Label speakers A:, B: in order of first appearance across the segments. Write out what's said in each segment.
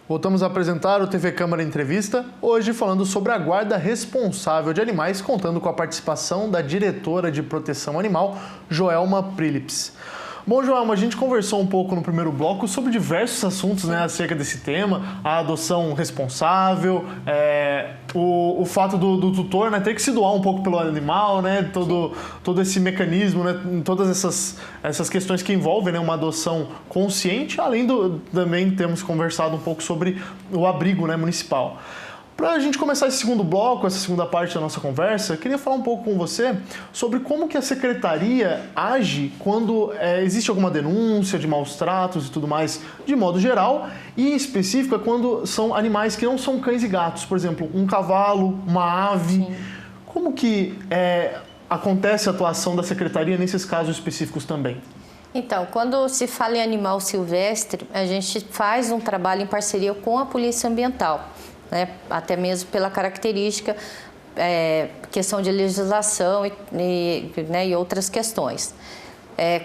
A: Voltamos a apresentar o TV Câmara Entrevista, hoje falando sobre a guarda responsável de animais, contando com a participação da diretora de proteção animal, Joelma Prilips. Bom, Joelma, a gente conversou um pouco no primeiro bloco sobre diversos assuntos, né, acerca desse tema, a adoção responsável, o fato do tutor, né, ter que se doar um pouco pelo animal, né, todo esse mecanismo, né, todas essas questões que envolvem, né, uma adoção consciente, além também temos conversado um pouco sobre o abrigo, né, municipal. Para a gente começar esse segundo bloco, essa segunda parte da nossa conversa, eu queria falar um pouco com você sobre como que a Secretaria age quando existe alguma denúncia de maus tratos e tudo mais, de modo geral, e específica quando são animais que não são cães e gatos, por exemplo, um cavalo, uma ave. Sim. Como que acontece a atuação da Secretaria nesses casos específicos também?
B: Então, quando se fala em animal silvestre, a gente faz um trabalho em parceria com a Polícia Ambiental. Né, até mesmo pela característica, questão de legislação e outras questões.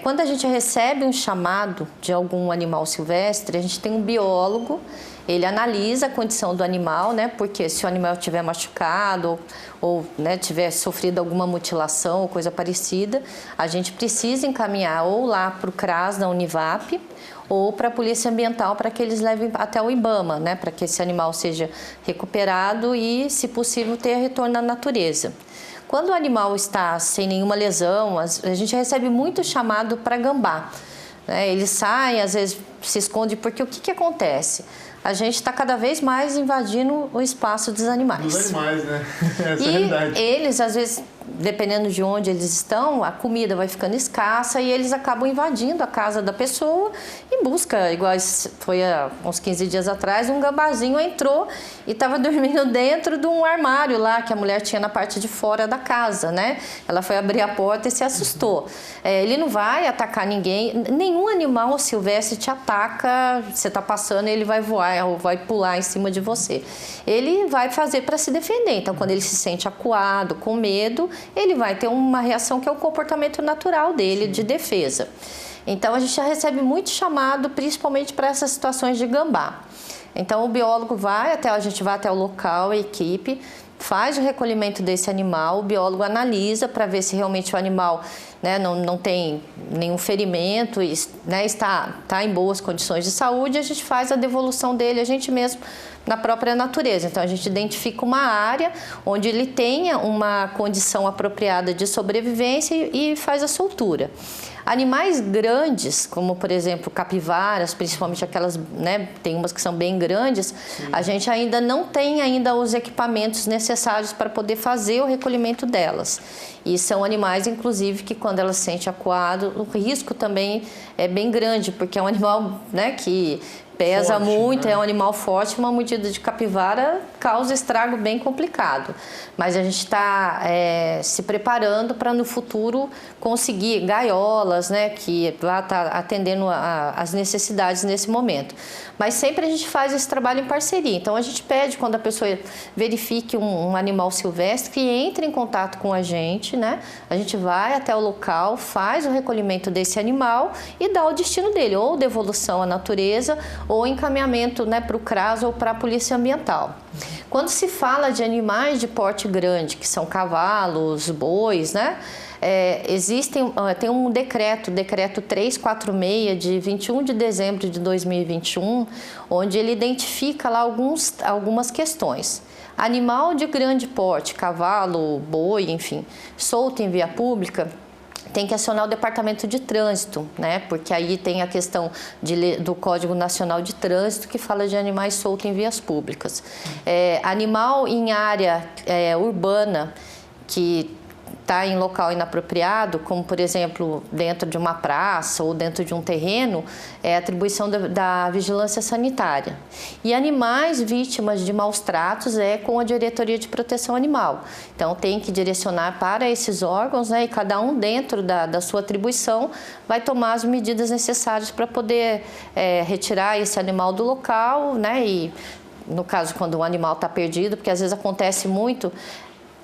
B: Quando a gente recebe um chamado de algum animal silvestre, a gente tem um biólogo, ele analisa a condição do animal, né, porque se o animal estiver machucado ou né, tiver sofrido alguma mutilação ou coisa parecida, a gente precisa encaminhar ou lá para o CRAS da Univap, ou para a Polícia Ambiental, para que eles levem até o IBAMA, né, para que esse animal seja recuperado e, se possível, tenha retorno à natureza. Quando o animal está sem nenhuma lesão, a gente recebe muito chamado para gambá. Né? Eles saem, às vezes se escondem, porque o que acontece? A gente está cada vez mais invadindo o espaço dos animais.
A: Dos animais, né? Essa é a
B: realidade.
A: realidade.
B: Eles, às vezes, dependendo de onde eles estão, a comida vai ficando escassa e eles acabam invadindo a casa da pessoa em busca, igual foi há uns 15 dias atrás, um gambazinho entrou e estava dormindo dentro de um armário lá que a mulher tinha na parte de fora da casa, né? Ela foi abrir a porta e se assustou. Ele não vai atacar ninguém, nenhum animal silvestre te ataca, você está passando, ele vai voar ou vai pular em cima de você. Ele vai fazer para se defender. Então, quando ele se sente acuado, com medo, ele vai ter uma reação que é o comportamento natural dele, de defesa. Então, a gente já recebe muito chamado, principalmente para essas situações de gambá. Então, o biólogo a gente vai até o local, a equipe, faz o recolhimento desse animal, o biólogo analisa para ver se realmente o animal, né, não tem nenhum ferimento, né, está em boas condições de saúde, a gente faz a devolução dele, a gente mesmo, na própria natureza. Então, a gente identifica uma área onde ele tenha uma condição apropriada de sobrevivência e faz a soltura. Animais grandes, como por exemplo capivaras, principalmente aquelas, né, tem umas que são bem grandes, sim, a gente ainda não tem os equipamentos necessários para poder fazer o recolhimento delas. E são animais, inclusive, que quando elas se sentem acuado, o risco também é bem grande, porque é um animal, né, que pesa forte, muito, né? É um animal forte, uma mordida de capivara causa estrago bem complicado. Mas a gente está se preparando para no futuro conseguir gaiolas, né, que vai estar atendendo as necessidades nesse momento. Mas sempre a gente faz esse trabalho em parceria. Então a gente pede, quando a pessoa verifique um animal silvestre, que entre em contato com a gente, né? A gente vai até o local, faz o recolhimento desse animal e dá o destino dele, ou devolução à natureza, ou encaminhamento, né, para o CRAS ou para a Polícia Ambiental. Quando se fala de animais de porte grande, que são cavalos, bois, né, tem um decreto 346 de 21 de dezembro de 2021, onde ele identifica lá algumas questões. Animal de grande porte, cavalo, boi, enfim, solto em via pública, tem que acionar o Departamento de Trânsito, né? Porque aí tem a questão do Código Nacional de Trânsito, que fala de animais soltos em vias públicas. Animal em área urbana que está em local inapropriado, como por exemplo dentro de uma praça ou dentro de um terreno, é atribuição da vigilância sanitária. E animais vítimas de maus tratos é com a Diretoria de Proteção Animal. Então tem que direcionar para esses órgãos, né, e cada um dentro da sua atribuição vai tomar as medidas necessárias para poder retirar esse animal do local, né, e no caso quando o animal está perdido, porque às vezes acontece muito,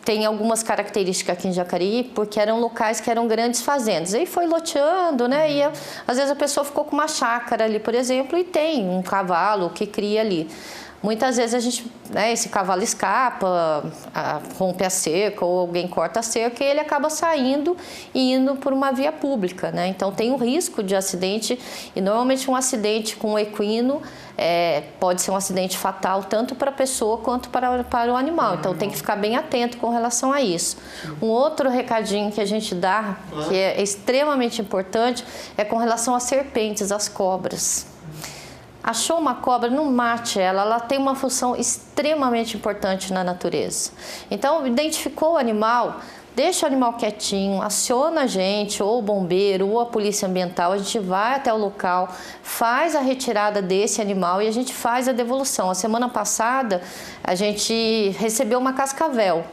B: tem algumas características aqui em Jacareí, porque eram locais que eram grandes fazendas. Aí foi loteando, né? E às vezes a pessoa ficou com uma chácara ali, por exemplo, e tem um cavalo que cria ali. Muitas vezes a gente, né, esse cavalo escapa, rompe a cerca ou alguém corta a cerca e ele acaba saindo e indo por uma via pública, né? Então tem um risco de acidente e normalmente um acidente com o equino pode ser um acidente fatal tanto para a pessoa quanto para o animal. Então tem que ficar bem atento com relação a isso. Um outro recadinho que a gente dá, que é extremamente importante, é com relação às serpentes, às cobras. Achou uma cobra, não mate ela, ela tem uma função extremamente importante na natureza. Então, identificou o animal, deixa o animal quietinho, aciona a gente, ou o bombeiro, ou a polícia ambiental, a gente vai até o local, faz a retirada desse animal e a gente faz a devolução. A semana passada, a gente recebeu uma cascavel,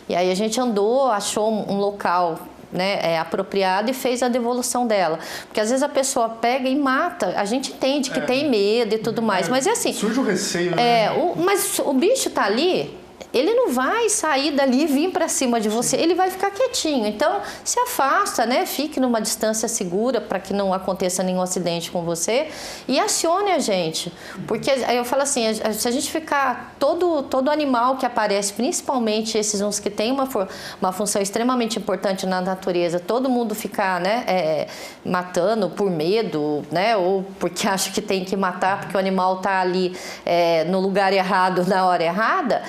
B: e aí a gente andou, achou um local, né, apropriado e fez a devolução dela. Porque às vezes a pessoa pega e mata, a gente entende que tem medo e tudo mais, mas é assim...
A: Surge o receio, né?
B: Mas o bicho tá ali, ele não vai sair dali e vir para cima de você, ele vai ficar quietinho. Então, se afasta, né? Fique numa distância segura para que não aconteça nenhum acidente com você e acione a gente. Porque eu falo assim, se a gente ficar todo animal que aparece, principalmente esses uns que têm uma função extremamente importante na natureza, todo mundo ficar, né, matando por medo, né? Ou porque acha que tem que matar porque o animal está ali no lugar errado, na hora errada,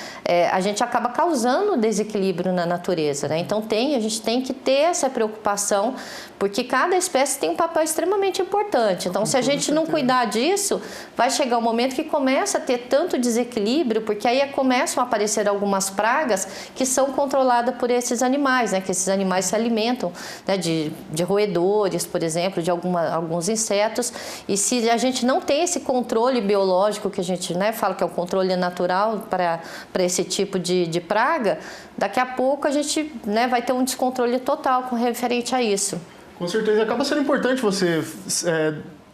B: a gente acaba causando desequilíbrio na natureza, né? Então a gente tem que ter essa preocupação, porque cada espécie tem um papel extremamente importante. Então, se a gente não cuidar disso, vai chegar um momento que começa a ter tanto desequilíbrio, porque aí começam a aparecer algumas pragas que são controladas por esses animais, né? Que esses animais se alimentam, né, de roedores, por exemplo, de alguns insetos. E se a gente não tem esse controle biológico, que a gente, né, fala que é o controle natural para esse tipo de praga, daqui a pouco a gente, né, vai ter um descontrole total com referente a isso.
A: Com certeza. Acaba sendo importante você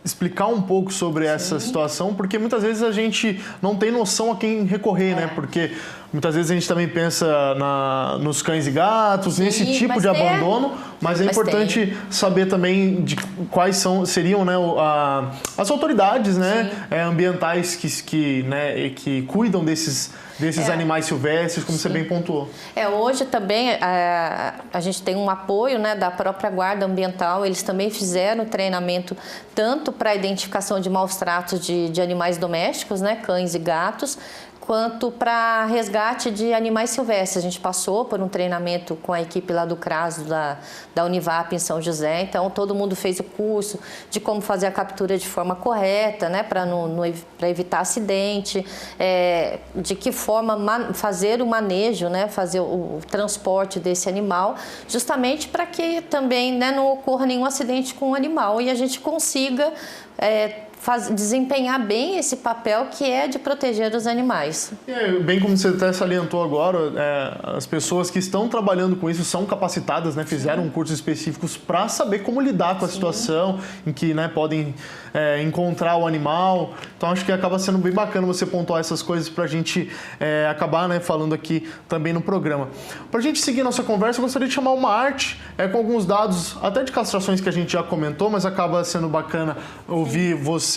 A: explicar um pouco sobre essa situação, porque muitas vezes a gente não tem noção a quem recorrer, né? Porque muitas vezes a gente também pensa nos cães e gatos, nesse tipo de abandono, mas é importante saber também de quais seriam, né, as autoridades, né, ambientais que cuidam desses animais silvestres, como você bem pontuou.
B: Hoje também a gente tem um apoio, né, da própria Guarda Ambiental, eles também fizeram treinamento tanto para a identificação de maus tratos de animais domésticos, né, cães e gatos, quanto para resgate de animais silvestres. A gente passou por um treinamento com a equipe lá do CRAS, da Univap em São José, então todo mundo fez o curso de como fazer a captura de forma correta, né, para evitar acidente, de que forma fazer o manejo, né, fazer o transporte desse animal, justamente para que também, né, não ocorra nenhum acidente com o animal e a gente consiga desempenhar bem esse papel que é de proteger os animais.
A: Bem como você até salientou agora, as pessoas que estão trabalhando com isso são capacitadas, né, fizeram cursos específicos para saber como lidar com a situação em que, né, podem encontrar o animal. Então acho que acaba sendo bem bacana você pontuar essas coisas para a gente acabar, né, falando aqui também no programa. Para a gente seguir nossa conversa, eu gostaria de chamar uma arte com alguns dados, até de castrações que a gente já comentou, mas acaba sendo bacana ouvir você.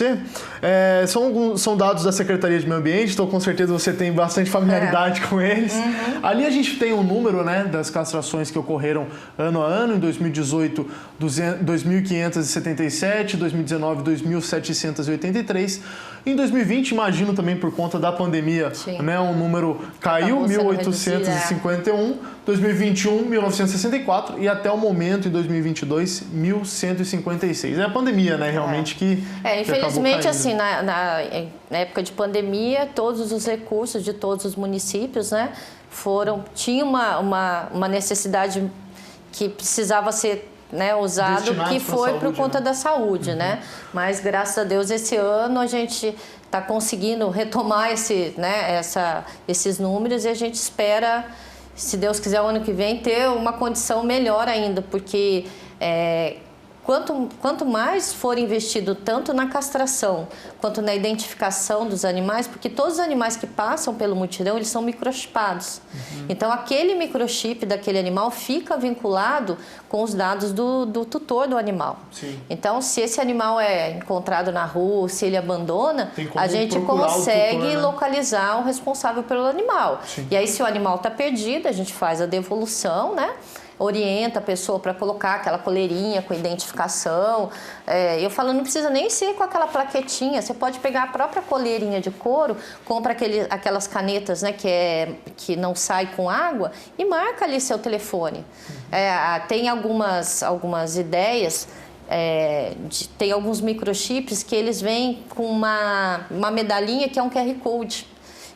A: São dados da Secretaria de Meio Ambiente, então com certeza você tem bastante familiaridade com eles. Ali a gente tem um número, né, das castrações que ocorreram ano a ano. Em 2018, 2.577, 2019, 2.783. Em 2020, imagino também por conta da pandemia, né, o número caiu, 1.851, 2021, 1.964 e até o momento, em 2022, 1.156. É a pandemia, né, realmente que
B: infelizmente, assim, na época de pandemia, todos os recursos de todos os municípios, né, tinha uma necessidade que precisava ser, né, usado, que foi por conta da saúde, né? Mas graças a Deus esse ano a gente está conseguindo retomar esses números e a gente espera, se Deus quiser, o ano que vem ter uma condição melhor ainda, porque quanto mais for investido tanto na castração quanto na identificação dos animais, porque todos os animais que passam pelo mutirão, eles são microchipados. Então, aquele microchip daquele animal fica vinculado com os dados do tutor do animal.
A: Sim.
B: Então, se esse animal é encontrado na rua, se ele abandona,
A: a
B: gente consegue
A: tutor, né?
B: localizar o responsável pelo animal.
A: Sim.
B: E aí, se o animal está perdido, a gente faz a devolução, né? Orienta a pessoa para colocar aquela coleirinha com identificação. Eu falo, não precisa nem ser com aquela plaquetinha, você pode pegar a própria coleirinha de couro, compra aquelas canetas, né, que não sai com água e marca ali seu telefone. Tem algumas ideias, tem alguns microchips que eles vêm com uma medalhinha que é um QR Code.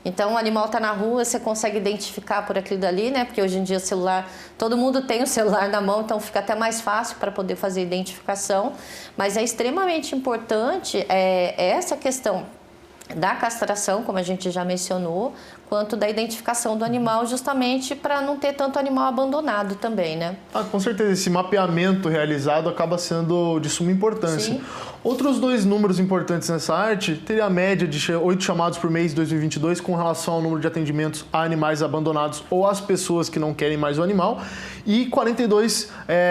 B: Então, o animal está na rua, você consegue identificar por aquilo dali, né? Porque hoje em dia o celular, todo mundo tem o celular na mão, então fica até mais fácil para poder fazer identificação. Mas é extremamente importante essa questão da castração, como a gente já mencionou, quanto da identificação do animal, justamente para não ter tanto animal abandonado também, né?
A: Com certeza, esse mapeamento realizado acaba sendo de suma importância.
B: Sim.
A: Outros 2 números importantes nessa arte teria a média de 8 chamados por mês em 2022 com relação ao número de atendimentos a animais abandonados ou às pessoas que não querem mais o animal, e 42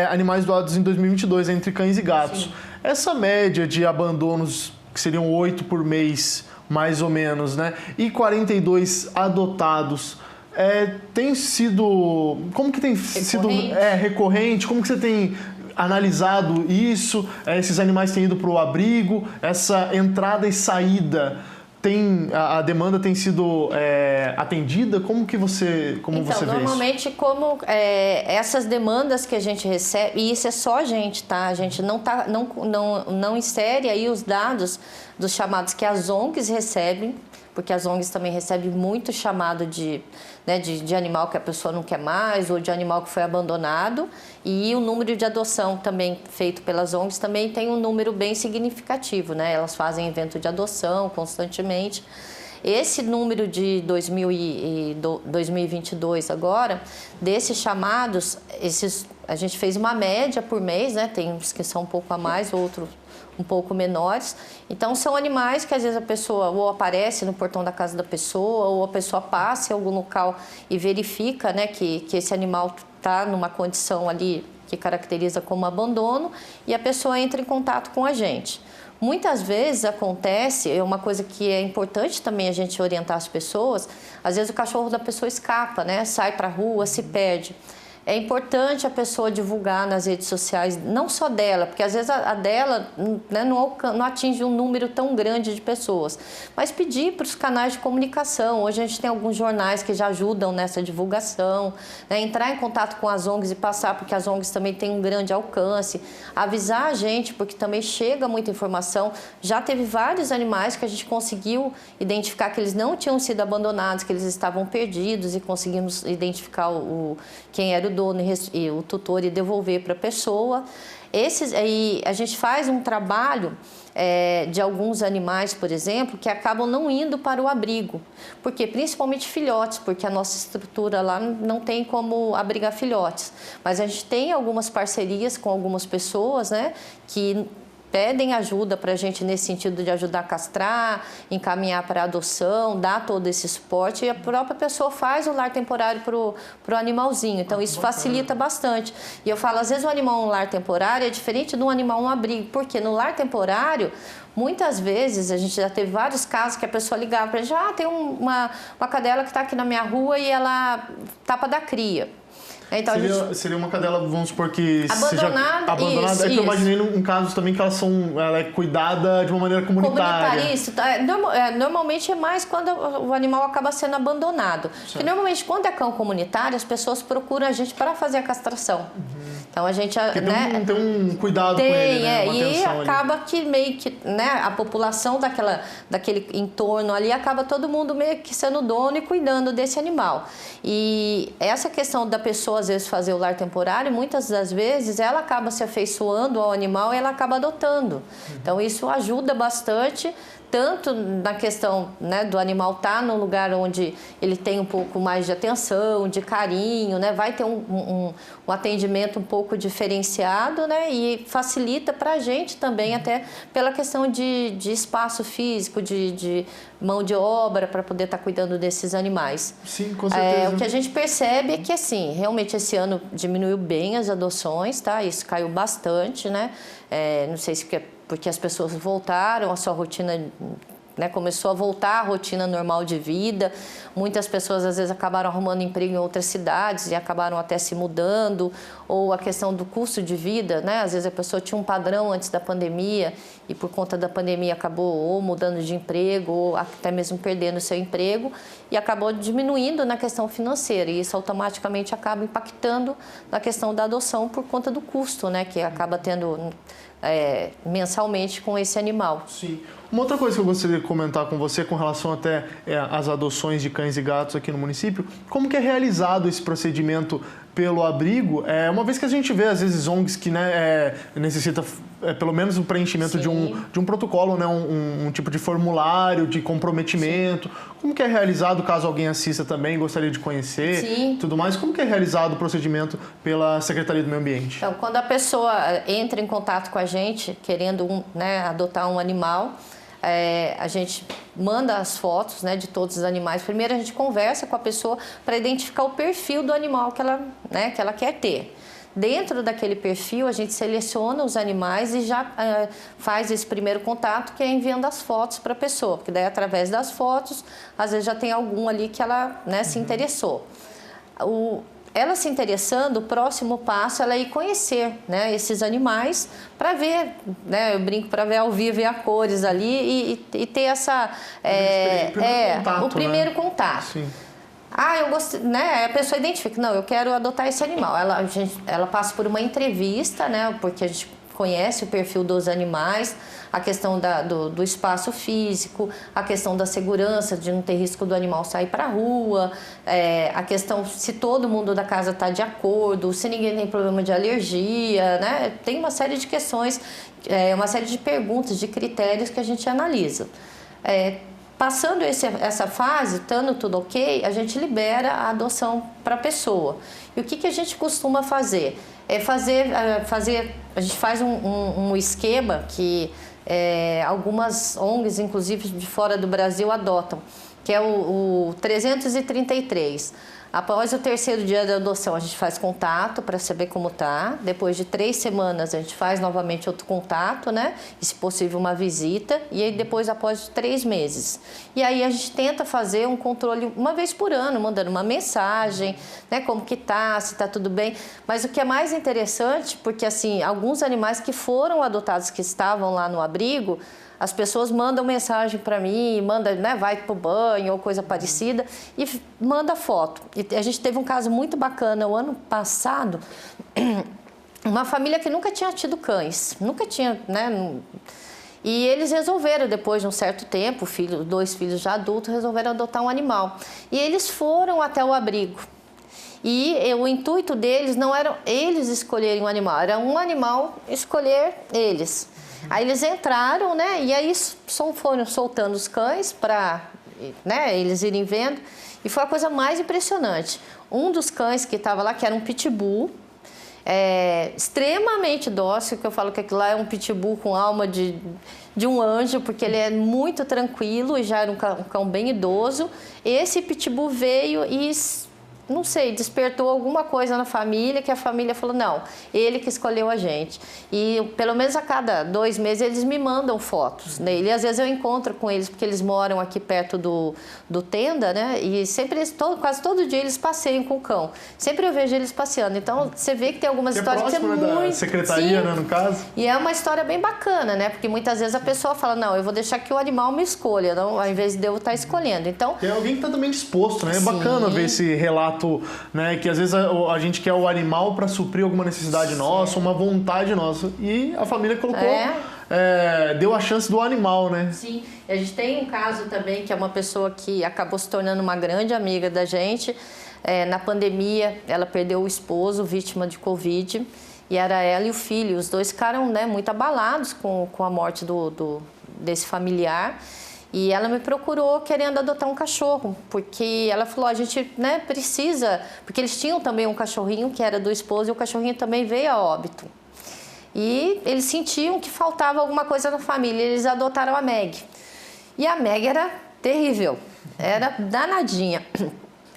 A: animais doados em 2022 entre cães e gatos. Sim. Essa média de abandonos, que seriam 8 por mês, mais ou menos, né? E 42 adotados, tem sido... Como que tem sido recorrente? Como que você tem analisado isso? Esses animais têm ido para o abrigo? Essa entrada e saída, a demanda tem sido atendida? Como você vê isso?
B: Normalmente, como essas demandas que a gente recebe, e isso é só a gente, tá? A gente não insere aí os dados dos chamados que as ONGs recebem, porque as ONGs também recebem muito chamado de animal que a pessoa não quer mais, ou de animal que foi abandonado, e o número de adoção também feito pelas ONGs também tem um número bem significativo, né? Elas fazem evento de adoção constantemente. Esse número de 2022 agora, desses chamados, a gente fez uma média por mês, né? Tem uns que são um pouco a mais, outros um pouco menores. Então, são animais que às vezes a pessoa ou aparece no portão da casa da pessoa, ou a pessoa passa em algum local e verifica, né, que esse animal está numa condição ali que caracteriza como abandono, e a pessoa entra em contato com a gente. Muitas vezes acontece, é uma coisa que é importante também a gente orientar as pessoas, às vezes o cachorro da pessoa escapa, né, sai para a rua, se perde. É importante a pessoa divulgar nas redes sociais, não só dela, porque às vezes a dela, né, não atinge um número tão grande de pessoas, mas pedir para os canais de comunicação. Hoje a gente tem alguns jornais que já ajudam nessa divulgação, né, entrar em contato com as ONGs e passar, porque as ONGs também têm um grande alcance, avisar a gente, porque também chega muita informação. Já teve vários animais que a gente conseguiu identificar que eles não tinham sido abandonados, que eles estavam perdidos, e conseguimos identificar quem era o dono e o tutor e devolver para a pessoa. Aí a gente faz um trabalho de alguns animais, por exemplo, que acabam não indo para o abrigo. Por quê? Principalmente filhotes, porque a nossa estrutura lá não tem como abrigar filhotes. Mas a gente tem algumas parcerias com algumas pessoas, né, que pedem ajuda para a gente nesse sentido de ajudar a castrar, encaminhar para a adoção, dar todo esse suporte, e a própria pessoa faz o lar temporário para o animalzinho. Então, isso facilita bastante. E eu falo, às vezes o animal um lar temporário é diferente de um animal um abrigo, porque no lar temporário, muitas vezes, a gente já teve vários casos que a pessoa ligava para a gente, tem uma cadela que está aqui na minha rua e ela tá para dar cria. Então,
A: seria uma cadela, vamos supor que
B: abandonada.
A: Isso, que eu imaginei um caso também que ela é cuidada de uma maneira comunitária.
B: Isso, tá? Normalmente é mais quando o animal acaba sendo abandonado. Porque normalmente quando é cão comunitário, as pessoas procuram a gente para fazer a castração. Então a gente, né,
A: tem um cuidado com ele, né?
B: E acaba ali, que meio que, né, a população daquele entorno ali acaba todo mundo meio que sendo dono e cuidando desse animal. E essa questão da pessoa às vezes fazer o lar temporário, muitas das vezes ela acaba se afeiçoando ao animal e ela acaba adotando. Então isso ajuda bastante. tanto na questão, né, do animal estar num lugar onde ele tem um pouco mais de atenção, de carinho, né, vai ter um atendimento um pouco diferenciado, né, e facilita para a gente também, até pela questão de espaço físico, de mão de obra para poder estar cuidando desses animais.
A: Sim, com certeza.
B: O que a gente percebe é que, assim, realmente esse ano diminuiu bem as adoções, tá? Isso caiu bastante, né? Não sei se porque as pessoas voltaram à sua rotina, né, começou a voltar à rotina normal de vida. Muitas pessoas às vezes acabaram arrumando emprego em outras cidades e acabaram até se mudando, ou a questão do custo de vida, né? Às vezes a pessoa tinha um padrão antes da pandemia e por conta da pandemia acabou ou mudando de emprego ou até mesmo perdendo seu emprego e acabou diminuindo na questão financeira, e isso automaticamente acaba impactando na questão da adoção por conta do custo, né, que acaba tendo mensalmente com esse animal.
A: Sim. Uma outra coisa que eu gostaria de comentar com você com relação até às adoções de cães e gatos aqui no município, como que é realizado esse procedimento pelo abrigo, uma vez que a gente vê às vezes ONGs que, né, necessita pelo menos o preenchimento de um protocolo, né, um tipo de formulário de comprometimento. Sim. Como que é realizado, caso alguém assista também, gostaria de conhecer,
B: Sim.
A: tudo mais, como que é realizado o procedimento pela Secretaria do Meio Ambiente?
B: Então, quando a pessoa entra em contato com a gente, querendo adotar um animal, a gente manda as fotos, né, de todos os animais. Primeiro a gente conversa com a pessoa para identificar o perfil do animal que ela quer ter. Dentro daquele perfil, a gente seleciona os animais e já faz esse primeiro contato, que é enviando as fotos para a pessoa, porque daí através das fotos, às vezes já tem algum ali que ela, né, se interessou. Ela se interessando, o próximo passo é ela ir conhecer, né, esses animais para ver, né, eu brinco, para ver ao vivo e a cores ali e ter essa o primeiro contato.
A: Sim.
B: Eu gostei, né? A pessoa identifica, não, eu quero adotar esse animal. Ela passa por uma entrevista, né? Porque a gente conhece o perfil dos animais, a questão do espaço físico, a questão da segurança, de não ter risco do animal sair para a rua, a questão se todo mundo da casa está de acordo, se ninguém tem problema de alergia, né? Tem uma série de questões, uma série de perguntas, de critérios que a gente analisa. Passando essa fase, estando tudo ok, a gente libera a adoção para a pessoa. E o que a gente costuma fazer? A gente faz um esquema que algumas ONGs, inclusive de fora do Brasil, adotam, que é o 333. Após o terceiro dia da adoção, a gente faz contato para saber como tá. Depois de 3 semanas, a gente faz novamente outro contato, né? E, se possível, uma visita. E aí, depois, após 3 meses. E aí, a gente tenta fazer um controle uma vez por ano, mandando uma mensagem, né? Como que tá, se tá tudo bem. Mas o que é mais interessante, porque, assim, alguns animais que foram adotados, que estavam lá no abrigo, as pessoas mandam mensagem para mim, né, vai pro banho ou coisa parecida e manda foto. E a gente teve um caso muito bacana o ano passado, uma família que nunca tinha tido cães, nunca tinha, né? E eles resolveram, depois de um certo tempo, 2 filhos já adultos, resolveram adotar um animal. E eles foram até o abrigo. E o intuito deles não era eles escolherem um animal, era um animal escolher eles. Aí eles entraram, né, e aí foram soltando os cães para, né, eles irem vendo. E foi a coisa mais impressionante. Um dos cães que estava lá, que era um pitbull, extremamente dócil, que eu falo que aquilo lá é um pitbull com alma de um anjo, porque ele é muito tranquilo e já era um cão bem idoso. Esse pitbull veio e, não sei, despertou alguma coisa na família, que a família falou, não, ele que escolheu a gente. E pelo menos a cada 2 meses eles me mandam fotos dele. E às vezes eu encontro com eles, porque eles moram aqui perto do Tenda, né? E sempre, quase todo dia eles passeiam com o cão. Sempre eu vejo eles passeando. Então você vê que tem algumas histórias que é muito...
A: da secretaria,
B: sim,
A: né, no caso.
B: E é uma história bem bacana, né? Porque muitas vezes a pessoa fala, não, eu vou deixar que o animal me escolha, não, ao invés de eu estar escolhendo. Então,
A: tem alguém que está também disposto, né? É
B: sim,
A: bacana ver esse relato, né, que às vezes a gente quer o animal para suprir alguma necessidade nossa, uma vontade nossa, e a família colocou, deu a chance do animal, né?
B: Sim, a gente tem um caso também que é uma pessoa que acabou se tornando uma grande amiga da gente. Na pandemia, ela perdeu o esposo, vítima de Covid, e era ela e o filho. Os dois ficaram, né, muito abalados com a morte do desse familiar. E ela me procurou querendo adotar um cachorro, porque ela falou, a gente, né, precisa... Porque eles tinham também um cachorrinho que era do esposo e o cachorrinho também veio a óbito. E eles sentiam que faltava alguma coisa na família, eles adotaram a Meg. E a Meg era terrível, era danadinha.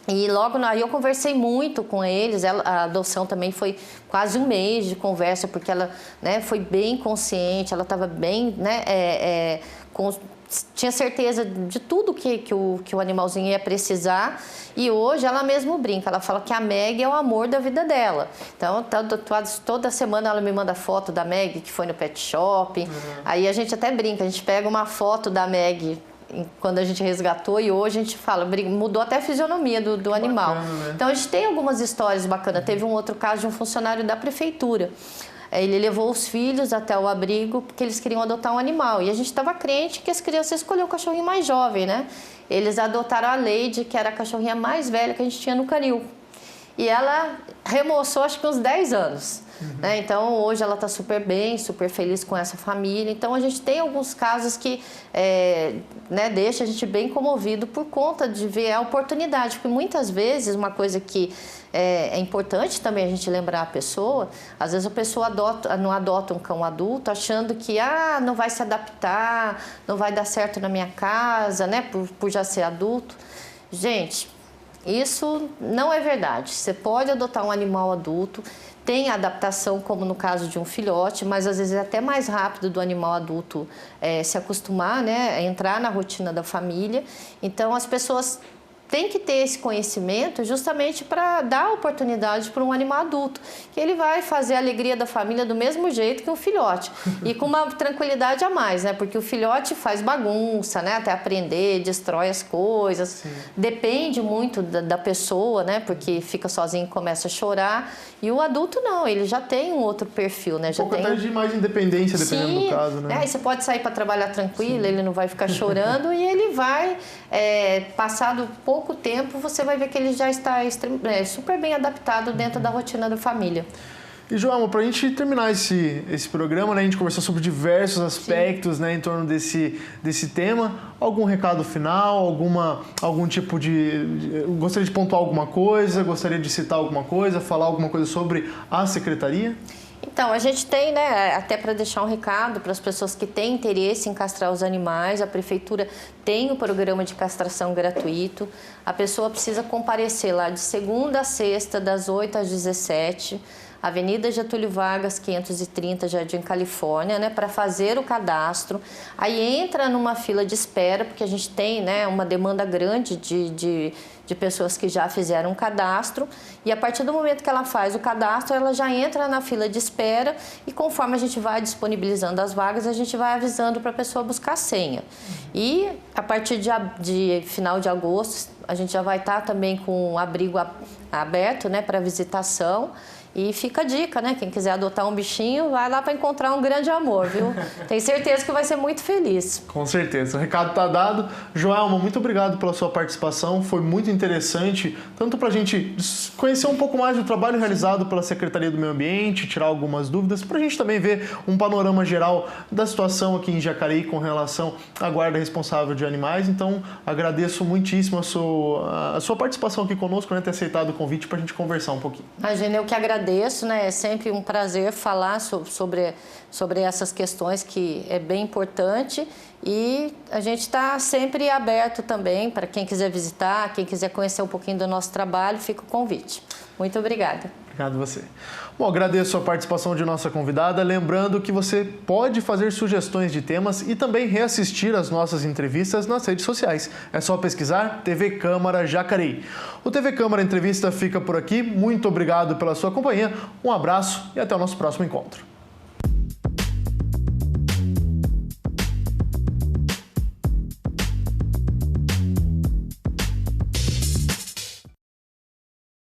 B: E logo aí eu conversei muito com eles, a adoção também foi quase um mês de conversa, porque ela, né, foi bem consciente, ela estava bem, né, tinha certeza de tudo que o animalzinho ia precisar. E hoje ela mesmo brinca, ela fala que a Meg é o amor da vida dela. Então toda semana ela me manda foto da Meg que foi no pet shop. Aí a gente até brinca, a gente pega uma foto da Meg quando a gente resgatou e hoje a gente fala, mudou até a fisionomia do animal.
A: Bacana, né?
B: Então a gente tem algumas histórias bacanas. Teve um outro caso de um funcionário da prefeitura. Ele levou os filhos até o abrigo porque eles queriam adotar um animal. E a gente estava crente que as crianças escolheram o cachorrinho mais jovem, né? Eles adotaram a Lady, que era a cachorrinha mais velha que a gente tinha no canil. E ela remoçou acho que uns 10 anos. Né? Então hoje ela está super bem, super feliz com essa família. Então a gente tem alguns casos que né, deixa a gente bem comovido por conta de ver a oportunidade. Porque muitas vezes uma coisa que é importante também a gente lembrar a pessoa, às vezes a pessoa não adota um cão adulto achando que não vai se adaptar, não vai dar certo na minha casa, né, por já ser adulto. Gente, isso não é verdade. Você pode adotar um animal adulto, tem adaptação, como no caso de um filhote, mas às vezes é até mais rápido do animal adulto se acostumar, né, entrar na rotina da família. Então as pessoas têm que ter esse conhecimento justamente para dar oportunidade para um animal adulto, que ele vai fazer a alegria da família do mesmo jeito que um filhote e com uma tranquilidade a mais, né? Porque o filhote faz bagunça, né? Até aprender, destrói as coisas. Sim. Depende muito da pessoa, né? Porque fica sozinho e começa a chorar. E o adulto não, ele já tem um outro perfil, né? Já
A: pouco
B: tem
A: até de mais independência, dependendo do caso, né?
B: Aí você pode sair para trabalhar tranquilo, ele não vai ficar chorando e ele vai, passado pouco tempo, você vai ver que ele já está super bem adaptado dentro da rotina da família.
A: E, Joelma, para a gente terminar esse programa, né, a gente conversou sobre diversos aspectos, né, em torno desse tema. Algum recado final? Algum tipo de... Gostaria de pontuar alguma coisa? Gostaria de citar alguma coisa? Falar alguma coisa sobre a Secretaria?
B: Então, a gente tem, né, até para deixar um recado para as pessoas que têm interesse em castrar os animais, a Prefeitura tem o programa de castração gratuito. A pessoa precisa comparecer lá de segunda a sexta, das 8 às 17, Avenida Getúlio Vargas, 530, Jardim Califórnia, né, para fazer o cadastro. Aí entra numa fila de espera, porque a gente tem, né, uma demanda grande de pessoas que já fizeram um cadastro. E a partir do momento que ela faz o cadastro, ela já entra na fila de espera e conforme a gente vai disponibilizando as vagas, a gente vai avisando para a pessoa buscar a senha. E a partir de final de agosto, a gente já vai estar também com o abrigo aberto, né, para visitação. E fica a dica, né? Quem quiser adotar um bichinho, vai lá para encontrar um grande amor, viu? Tenho certeza que vai ser muito feliz.
A: Com certeza. O recado está dado. Joelma, muito obrigado pela sua participação. Foi muito interessante, tanto para a gente conhecer um pouco mais do trabalho realizado pela Secretaria do Meio Ambiente, tirar algumas dúvidas, para a gente também ver um panorama geral da situação aqui em Jacareí com relação à guarda responsável de animais. Então, agradeço muitíssimo a sua participação aqui conosco, né? Ter aceitado o convite para a gente conversar um pouquinho.
B: Imagina, eu que agradeço. Né? É sempre um prazer falar sobre essas questões que é bem importante e a gente está sempre aberto também para quem quiser visitar, quem quiser conhecer um pouquinho do nosso trabalho, fica o convite. Muito obrigada.
A: Obrigado a você. Bom, agradeço a participação de nossa convidada, lembrando que você pode fazer sugestões de temas e também reassistir as nossas entrevistas nas redes sociais. É só pesquisar TV Câmara Jacareí. O TV Câmara Entrevista fica por aqui. Muito obrigado pela sua companhia, um abraço e até o nosso próximo encontro.